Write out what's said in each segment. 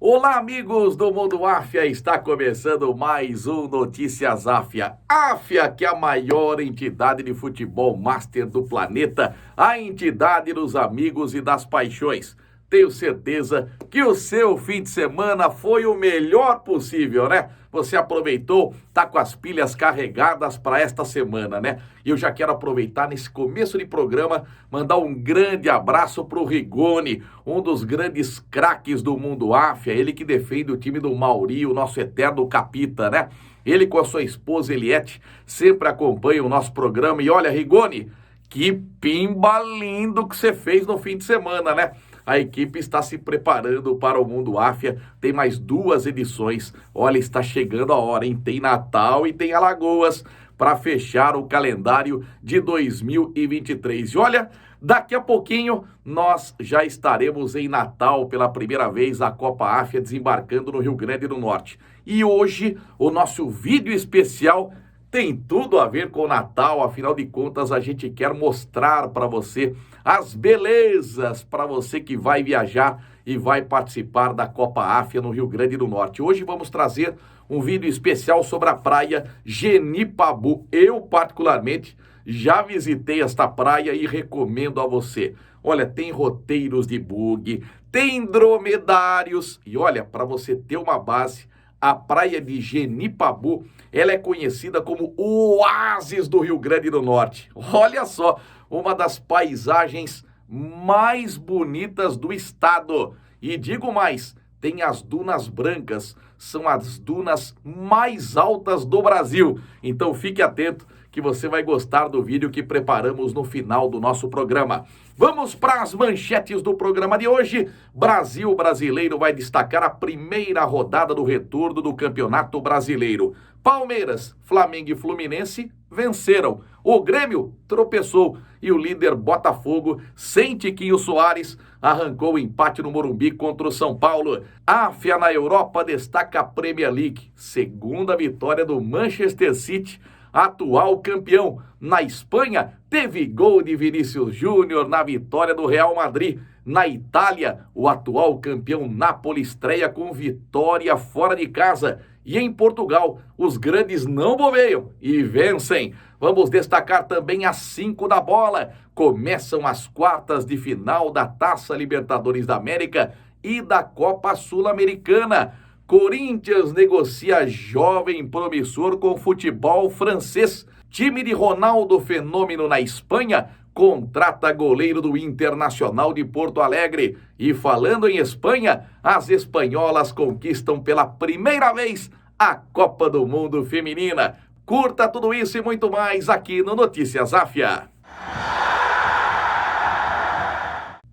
Olá, amigos do Mundo Áfia, está começando mais um Notícias Áfia. Áfia, que é a maior entidade de futebol master do planeta, a entidade dos amigos e das paixões. Tenho certeza que o seu fim de semana foi o melhor possível, né? Você aproveitou, tá com as pilhas carregadas para esta semana, né? E eu já quero aproveitar nesse começo de programa, mandar um grande abraço pro Rigoni, um dos grandes craques do Mundo Áfia, ele que defende o time do Mauri, o nosso eterno capita, né? Ele com a sua esposa Eliette sempre acompanha o nosso programa. E olha, Rigoni, que pimba lindo que você fez no fim de semana, né? A equipe está se preparando para o Mundo Áfia, tem mais 2 edições. Olha, está chegando a hora, hein? Tem Natal e tem Alagoas para fechar o calendário de 2023. E olha, daqui a pouquinho nós já estaremos em Natal pela primeira vez, a Copa Áfia desembarcando no Rio Grande do Norte. E hoje o nosso vídeo especial tem tudo a ver com o Natal, afinal de contas a gente quer mostrar para você as belezas para você que vai viajar e vai participar da Copa Áfia no Rio Grande do Norte. Hoje vamos trazer um vídeo especial sobre a praia Genipabu. Eu particularmente já visitei esta praia e recomendo a você. Olha, tem roteiros de buggy, tem dromedários e olha, para você ter uma base, a praia de Genipabu, ela é conhecida como o oásis do Rio Grande do Norte. Olha só, uma das paisagens mais bonitas do estado. E digo mais, tem as Dunas Brancas, são as dunas mais altas do Brasil. Então fique atento que você vai gostar do vídeo que preparamos no final do nosso programa. Vamos para as manchetes do programa de hoje. Brasil Brasileiro vai destacar a primeira rodada do retorno do Campeonato Brasileiro. Palmeiras, Flamengo e Fluminense venceram. O Grêmio tropeçou e o líder Botafogo, sem Tiquinho Soares, arrancou o empate no Morumbi contra o São Paulo. Áfia na Europa destaca a Premier League. Segunda vitória do Manchester City, atual campeão. Na Espanha, teve gol de Vinícius Júnior na vitória do Real Madrid. Na Itália, o atual campeão Napoli estreia com vitória fora de casa. E em Portugal, os grandes não bobeiam e vencem. Vamos destacar também as 5 da bola. Começam as quartas de final da Taça Libertadores da América e da Copa Sul-Americana. Corinthians negocia jovem promissor com futebol francês. Time de Ronaldo Fenômeno na Espanha contrata goleiro do Internacional de Porto Alegre. E falando em Espanha, as espanholas conquistam pela primeira vez a Copa do Mundo Feminina. Curta tudo isso e muito mais aqui no Notícias Áfia.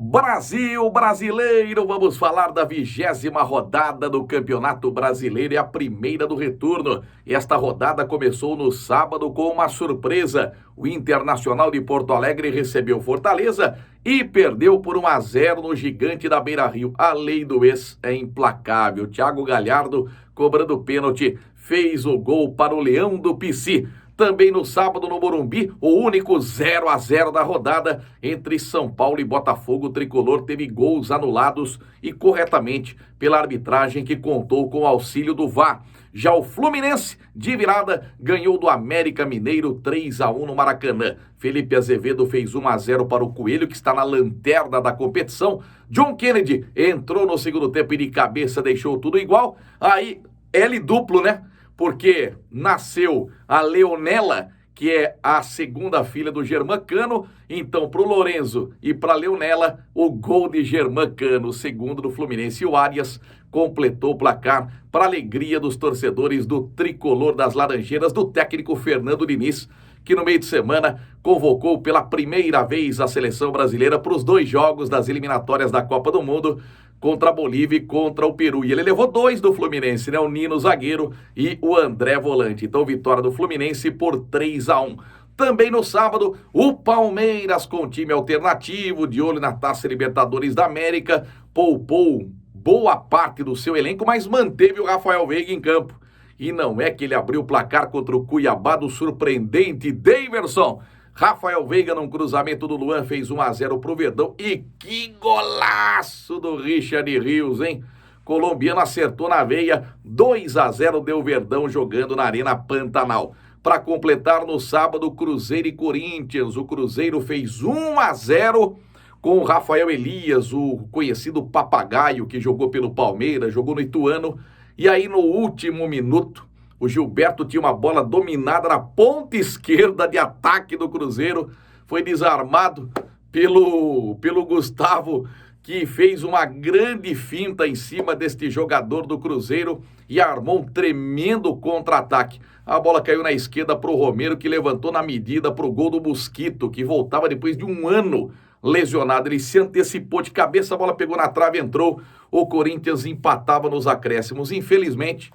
Brasil Brasileiro, vamos falar da 20ª rodada do Campeonato Brasileiro e a primeira do retorno. Esta rodada começou no sábado com uma surpresa. O Internacional de Porto Alegre recebeu Fortaleza e perdeu por 1-0 no Gigante da Beira-Rio. A lei do ex é implacável. Thiago Galhardo, cobrando pênalti, fez o gol para o Leão do Pici. Também no sábado no Morumbi, o único 0-0 da rodada entre São Paulo e Botafogo. O tricolor teve gols anulados e corretamente pela arbitragem que contou com o auxílio do VAR. Já o Fluminense, de virada, ganhou do América Mineiro 3-1 no Maracanã. Felipe Azevedo fez 1-0 para o Coelho, que está na lanterna da competição. John Kennedy entrou no segundo tempo e de cabeça deixou tudo igual. Aí, L duplo, né? Porque nasceu a Leonela, que é a segunda filha do Germancano. Então, para o Lorenzo e para a Leonela, o gol de Germancano, o segundo do Fluminense. E o Arias completou o placar para a alegria dos torcedores do tricolor das Laranjeiras, do técnico Fernando Diniz, que no meio de semana convocou pela primeira vez a seleção brasileira para os 2 jogos das eliminatórias da Copa do Mundo, contra a Bolívia e contra o Peru. E ele levou 2 do Fluminense, né? O Nino, zagueiro, e o André, volante. Então, vitória do Fluminense por 3-1. Também no sábado, o Palmeiras, com time alternativo, de olho na Taça Libertadores da América, poupou boa parte do seu elenco, mas manteve o Rafael Veiga em campo. E não é que ele abriu o placar contra o Cuiabá do surpreendente Daverson. Rafael Veiga, num cruzamento do Luan, fez 1-0 pro Verdão. E que golaço do Richard Rios, hein? colombiano acertou na veia, 2-0 deu Verdão jogando na Arena Pantanal. Para completar no sábado, Cruzeiro e Corinthians. O Cruzeiro fez 1-0 com o Rafael Elias, o conhecido papagaio que jogou pelo Palmeiras, jogou no Ituano. E aí no último minuto, o Gilberto tinha uma bola dominada na ponta esquerda de ataque do Cruzeiro. Foi desarmado pelo Gustavo, que fez uma grande finta em cima deste jogador do Cruzeiro e armou um tremendo contra-ataque. A bola caiu na esquerda para o Romero, que levantou na medida para o gol do Mosquito, que voltava depois de um ano lesionado. Ele se antecipou de cabeça, a bola pegou na trave, entrou. O Corinthians empatava nos acréscimos. Infelizmente,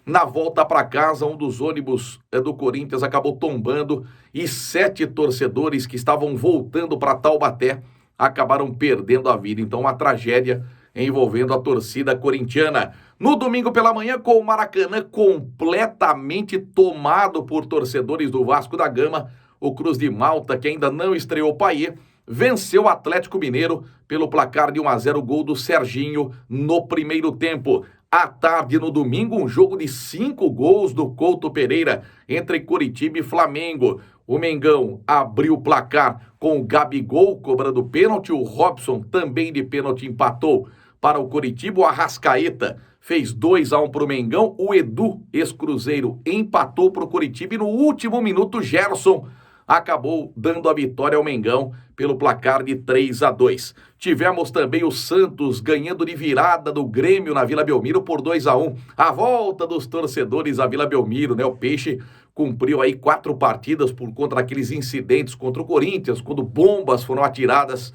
na volta para casa, um dos ônibus do Corinthians acabou tombando e 7 torcedores que estavam voltando para Taubaté acabaram perdendo a vida. Então, uma tragédia envolvendo a torcida corintiana. No domingo pela manhã, com o Maracanã completamente tomado por torcedores do Vasco da Gama, o Cruz de Malta, que ainda não estreou o Payet, venceu o Atlético Mineiro pelo placar de 1-0, gol do Serginho no primeiro tempo. À tarde, no domingo, um jogo de 5 gols do Couto Pereira entre Coritiba e Flamengo. O Mengão abriu o placar com o Gabigol cobrando pênalti. O Robson, também de pênalti, empatou para o Coritiba. O Arrascaeta fez 2-1 para o Mengão. O Edu, ex-Cruzeiro, empatou para o Coritiba. E no último minuto, o Gerson acabou dando a vitória ao Mengão pelo placar de 3-2. Tivemos também o Santos ganhando de virada do Grêmio na Vila Belmiro por 2-1. A volta dos torcedores à Vila Belmiro, né? O Peixe cumpriu aí 4 partidas por conta daqueles incidentes contra o Corinthians, quando bombas foram atiradas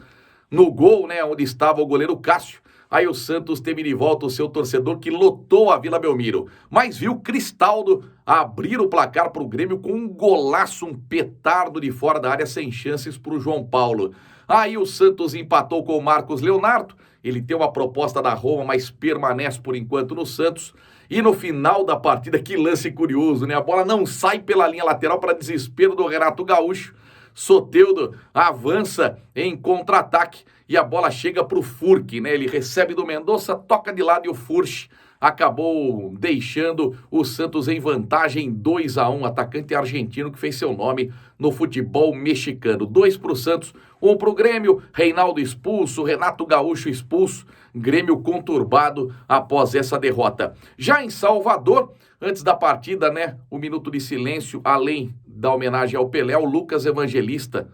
no gol, né? Onde estava o goleiro Cássio. Aí o Santos teve de volta o seu torcedor, que lotou a Vila Belmiro. Mas viu Cristaldo abrir o placar para o Grêmio com um golaço, um petardo de fora da área, sem chances para o João Paulo. Aí o Santos empatou com o Marcos Leonardo. Ele tem uma proposta da Roma, mas permanece por enquanto no Santos. E no final da partida, que lance curioso, né? A bola não sai pela linha lateral para desespero do Renato Gaúcho. Soteldo avança em contra-ataque e a bola chega para o Furque, né? Ele recebe do Mendonça, toca de lado e o Furch acabou deixando o Santos em vantagem 2-1. Atacante argentino que fez seu nome no futebol mexicano. 2 para o Santos, 1 para o Grêmio. Reinaldo expulso, Renato Gaúcho expulso. Grêmio conturbado após essa derrota. Já em Salvador, antes da partida, né? O minuto de silêncio, além da homenagem ao Pelé, o Lucas Evangelista,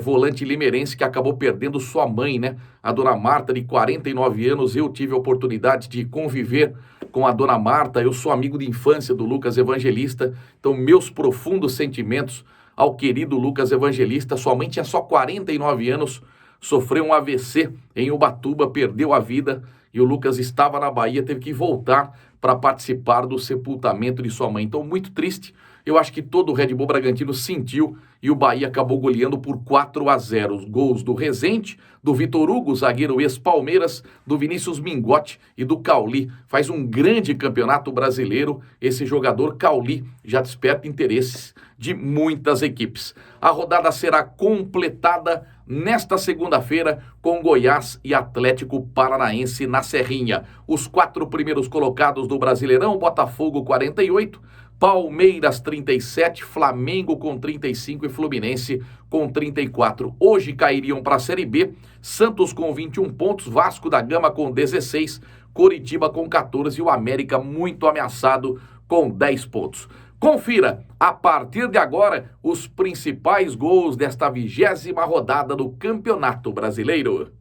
volante limeirense, que acabou perdendo sua mãe, né? A dona Marta, de 49 anos. Eu tive a oportunidade de conviver com a dona Marta. Eu sou amigo de infância do Lucas Evangelista. Então, meus profundos sentimentos ao querido Lucas Evangelista. Sua mãe tinha só 49 anos, sofreu um AVC em Ubatuba, perdeu a vida. E o Lucas estava na Bahia, teve que voltar para participar do sepultamento de sua mãe. Então, muito triste. Eu acho que todo o Red Bull Bragantino sentiu e o Bahia acabou goleando por 4-0. Os gols do Rezende, do Vitor Hugo, zagueiro ex-Palmeiras, do Vinícius Mingotti e do Cauli. Faz um grande campeonato brasileiro. Esse jogador Cauli já desperta interesses de muitas equipes. A rodada será completada nesta segunda-feira com Goiás e Atlético Paranaense na Serrinha. Os 4 primeiros colocados do Brasileirão: Botafogo 48, Palmeiras 37, Flamengo com 35 e Fluminense com 34. Hoje cairiam para a Série B, Santos com 21 pontos, Vasco da Gama com 16, Coritiba com 14 e o América muito ameaçado com 10 pontos. Confira, a partir de agora, os principais gols desta 20ª rodada do Campeonato Brasileiro.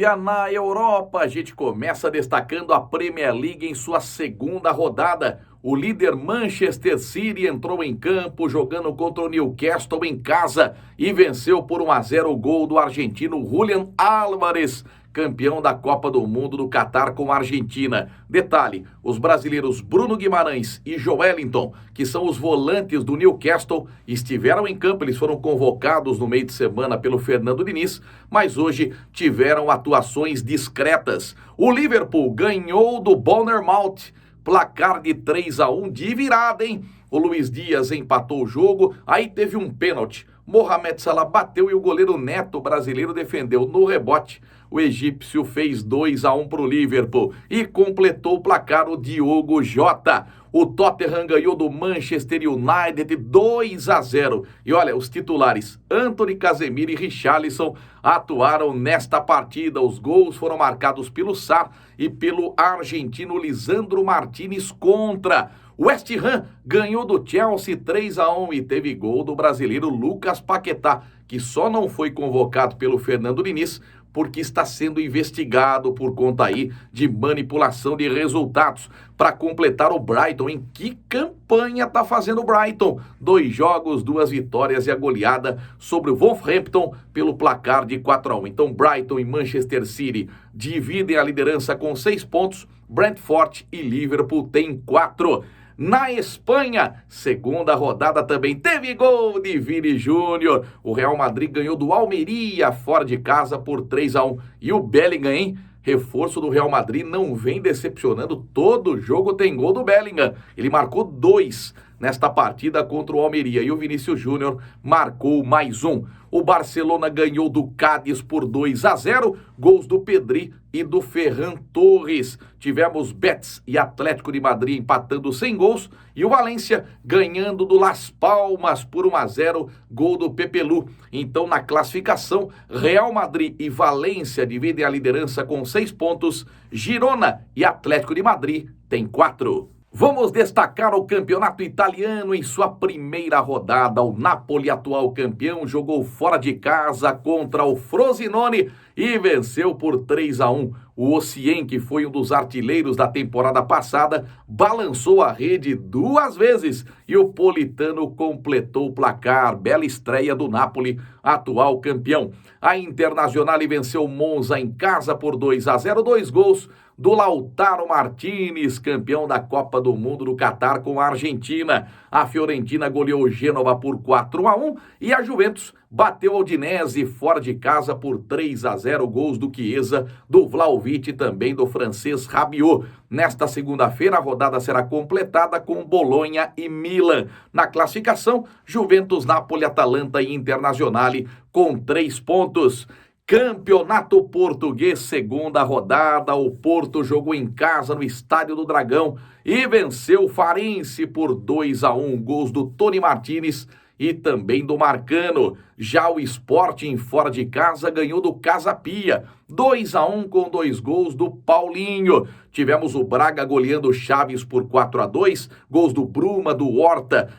Záfia na Europa. A gente começa destacando a Premier League em sua segunda rodada. O líder Manchester City entrou em campo jogando contra o Newcastle em casa e venceu por 1-0 o gol do argentino Julián Álvares, campeão da Copa do Mundo do Catar com a Argentina. Detalhe, os brasileiros Bruno Guimarães e Joelinton, que são os volantes do Newcastle, estiveram em campo. Eles foram convocados no meio de semana pelo Fernando Diniz, mas hoje tiveram atuações discretas. O Liverpool ganhou do Bournemouth, placar de 3-1 de virada, hein? O Luiz Dias empatou o jogo, aí teve um pênalti. Mohamed Salah bateu e o goleiro Neto, brasileiro, defendeu. No rebote, o egípcio fez 2-1 para o Liverpool e completou o placar o Diogo Jota. O Tottenham ganhou do Manchester United 2-0. E olha, os titulares Antony, Casemiro e Richarlison atuaram nesta partida. Os gols foram marcados pelo Sarr e pelo argentino Lisandro Martínez contra. O West Ham ganhou do Chelsea 3-1 e teve gol do brasileiro Lucas Paquetá, que só não foi convocado pelo Fernando Diniz porque está sendo investigado por conta aí de manipulação de resultados. Para completar, o Brighton, em que campanha está fazendo o Brighton? 2 jogos, 2 vitórias e a goleada sobre o Wolverhampton pelo placar de 4-1. Então Brighton e Manchester City dividem a liderança com 6 pontos, Brentford e Liverpool têm 4. Na Espanha, segunda rodada também teve gol de Vini Júnior. O Real Madrid ganhou do Almeria fora de casa por 3-1. E o Bellingham, hein? Reforço do Real Madrid, não vem decepcionando. Todo jogo tem gol do Bellingham. Ele marcou 2 nesta partida contra o Almeria. E o Vinícius Júnior marcou mais 1. O Barcelona ganhou do Cádiz por 2-0. Gols do Pedri e do Ferran Torres. Tivemos Betis e Atlético de Madrid empatando sem gols. E o Valência ganhando do Las Palmas por 1-0. Gol do Pepelu. Então, na classificação, Real Madrid e Valência dividem a liderança com 6 pontos. Girona e Atlético de Madrid têm 4. Vamos destacar o campeonato italiano em sua primeira rodada. O Napoli, atual campeão, jogou fora de casa contra o Frosinone e venceu por 3-1. O Ossién, que foi um dos artilheiros da temporada passada, balançou a rede 2 vezes e o Politano completou o placar. Bela estreia do Napoli, atual campeão. A Internazionale venceu o Monza em casa por 2-0, 2 gols do Lautaro Martínez, campeão da Copa do Mundo do Catar com a Argentina. A Fiorentina goleou o Gênova por 4-1 e a Juventus bateu a Udinese fora de casa por 3-0, gols do Chiesa, do Vlahovic e também do francês Rabiot. Nesta segunda-feira, a rodada será completada com Bolonha e Milan. Na classificação, Juventus, Napoli, Atalanta e Internazionale com 3 pontos. Campeonato Português, segunda rodada. O Porto jogou em casa no Estádio do Dragão e venceu o Farense por 2-1, gols do Tony Martínez e também do Marcano. Já o Sporting, fora de casa, ganhou do Casa Pia, 2-1 com 2 gols do Paulinho. Tivemos o Braga goleando o Chaves por 4-2, gols do Bruma, do Horta,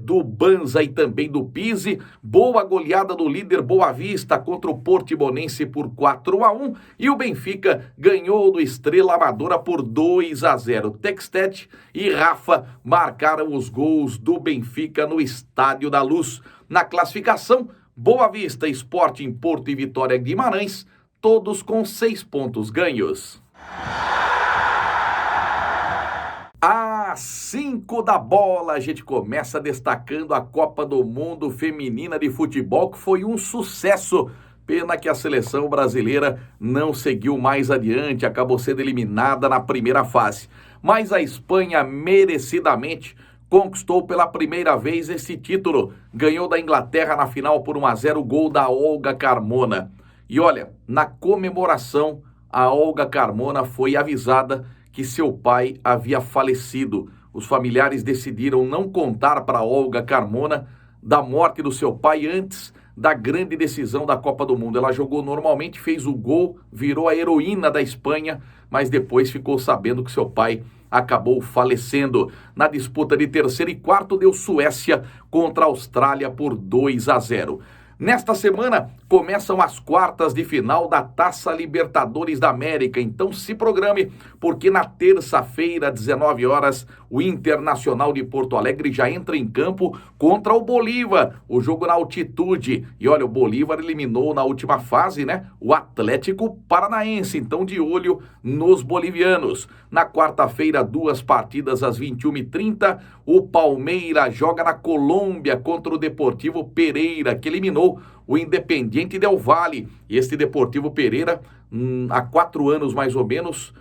do Banza e também do Pizzi. Boa goleada do líder Boa Vista contra o Portimonense por 4-1 e o Benfica ganhou do Estrela Amadora por 2-0. Textet e Rafa marcaram os gols do Benfica no Estádio da Luz. Na classificação, Boa Vista, Sporting, Porto e Vitória Guimarães, todos com 6 pontos ganhos. Às 5 da bola, a gente começa destacando a Copa do Mundo Feminina de Futebol, que foi um sucesso. Pena que a seleção brasileira não seguiu mais adiante, acabou sendo eliminada na primeira fase. Mas a Espanha, merecidamente, conquistou pela primeira vez esse título. Ganhou da Inglaterra na final por 1-0, gol da Olga Carmona. E olha, na comemoração, a Olga Carmona foi avisada que seu pai havia falecido. Os familiares decidiram não contar para Olga Carmona da morte do seu pai antes da grande decisão da Copa do Mundo. Ela jogou normalmente, fez o gol, virou a heroína da Espanha, mas depois ficou sabendo que seu pai acabou falecendo. Na disputa de terceiro e quarto, deu Suécia contra a Austrália por 2-0. Nesta semana começam as quartas de final da Taça Libertadores da América, então se programe, porque na terça-feira, 19 horas, o Internacional de Porto Alegre já entra em campo contra o Bolívar, o jogo na altitude. E olha, o Bolívar eliminou na última fase, né, o Atlético Paranaense, então de olho nos bolivianos. Na quarta-feira, 2 partidas às 21h30, o Palmeiras joga na Colômbia contra o Deportivo Pereira, que eliminou o Independiente Del Valle. E este Deportivo Pereira, há 4 anos mais ou menos,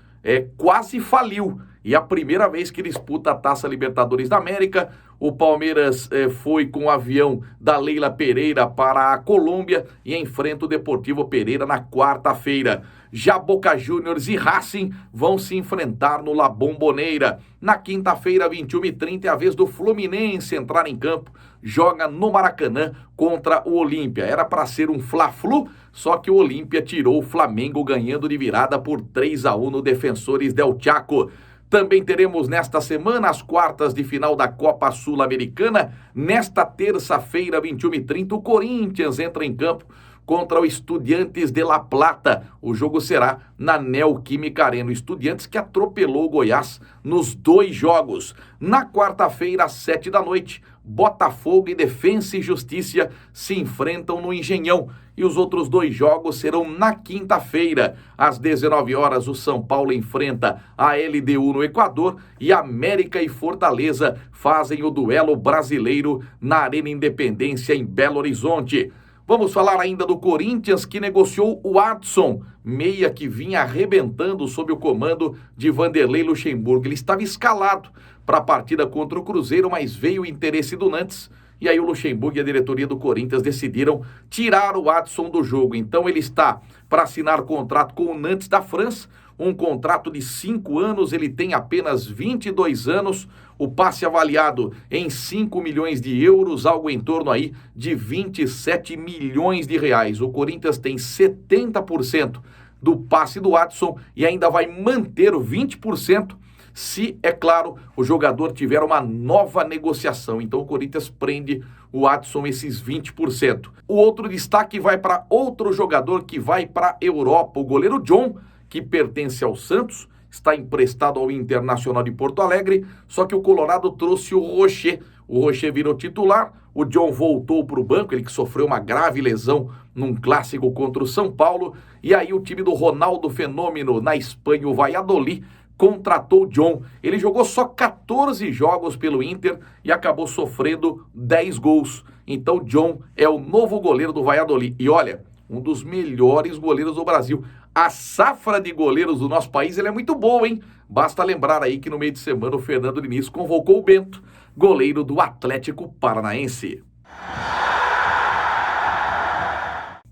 quase faliu. E é a primeira vez que disputa a Taça Libertadores da América. O Palmeiras foi com o avião da Leila Pereira para a Colômbia e enfrenta o Deportivo Pereira na quarta-feira. Já Boca Juniors e Racing vão se enfrentar no La Bombonera. Na quinta-feira, 21h30, é a vez do Fluminense entrar em campo. Joga no Maracanã contra o Olímpia. Era para ser um Fla-Flu, só que o Olímpia tirou o Flamengo ganhando de virada por 3-1 no Defensores del Chaco. Também teremos nesta semana as quartas de final da Copa Sul-Americana. Nesta terça-feira, 21h30, o Corinthians entra em campo contra o Estudiantes de La Plata. O jogo será na Neoquímica Arena. O Estudiantes que atropelou o Goiás nos 2 jogos. Na quarta-feira, às 7 da noite, Botafogo e Defensa e Justiça se enfrentam no Engenhão. E os outros 2 jogos serão na quinta-feira. Às 19 horas, o São Paulo enfrenta a LDU no Equador e América e Fortaleza fazem o duelo brasileiro na Arena Independência, em Belo Horizonte. Vamos falar ainda do Corinthians, que negociou o Adson, meia que vinha arrebentando sob o comando de Vanderlei Luxemburgo. Ele estava escalado para a partida contra o Cruzeiro, mas veio o interesse do Nantes. E aí o Luxemburgo e a diretoria do Corinthians decidiram tirar o Adson do jogo. Então ele está para assinar contrato com o Nantes da França, um contrato de 5 anos, ele tem apenas 22 anos, o passe avaliado em 5 milhões de euros, algo em torno aí de 27 milhões de reais. O Corinthians tem 70% do passe do Adson e ainda vai manter o 20%, se, é claro, o jogador tiver uma nova negociação. Então o Corinthians prende o Adson esses 20%. O outro destaque vai para outro jogador que vai para a Europa, o goleiro John, que pertence ao Santos, está emprestado ao Internacional de Porto Alegre, só que o Colorado trouxe o Rocher. O Rocher virou titular, o John voltou para o banco, ele que sofreu uma grave lesão num clássico contra o São Paulo, e aí o time do Ronaldo Fenômeno na Espanha, o Valladolid, contratou o John. Ele jogou só 14 jogos pelo Inter e acabou sofrendo 10 gols. Então John é o novo goleiro do Valladolid. E olha, um dos melhores goleiros do Brasil. A safra de goleiros do nosso país é muito boa, hein? Basta lembrar aí que no meio de semana o Fernando Diniz convocou o Bento, goleiro do Atlético Paranaense.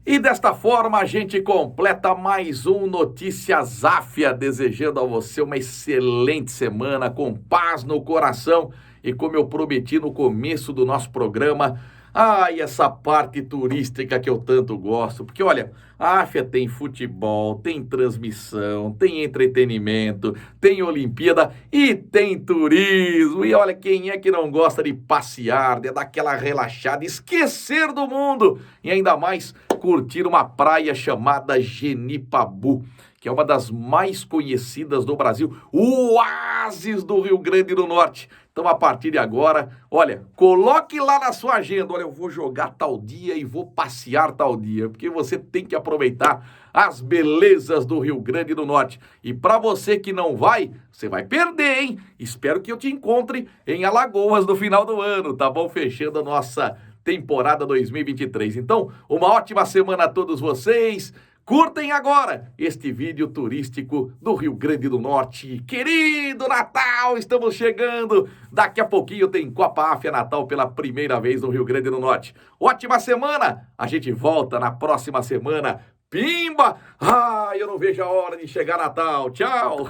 E desta forma a gente completa mais um Notícias Áfia, desejando a você uma excelente semana, com paz no coração. E como eu prometi no começo do nosso programa, essa parte turística que eu tanto gosto, porque olha, a Áfia tem futebol, tem transmissão, tem entretenimento, tem Olimpíada e tem turismo. E olha, quem é que não gosta de passear, de dar aquela relaxada, esquecer do mundo e ainda mais curtir uma praia chamada Genipabu, que é uma das mais conhecidas do Brasil, o oásis do Rio Grande do Norte. Então, a partir de agora, olha, coloque lá na sua agenda, olha, eu vou jogar tal dia e vou passear tal dia, porque você tem que aproveitar as belezas do Rio Grande do Norte. E para você que não vai, você vai perder, hein? Espero que eu te encontre em Alagoas no final do ano, tá bom? Fechando a nossa temporada 2023. Então, uma ótima semana a todos vocês. Curtem agora este vídeo turístico do Rio Grande do Norte. Querido Natal, estamos chegando. Daqui a pouquinho tem Copa Áfia Natal pela primeira vez no Rio Grande do Norte. Ótima semana. A gente volta na próxima semana. Pimba! Eu não vejo a hora de chegar Natal. Tchau!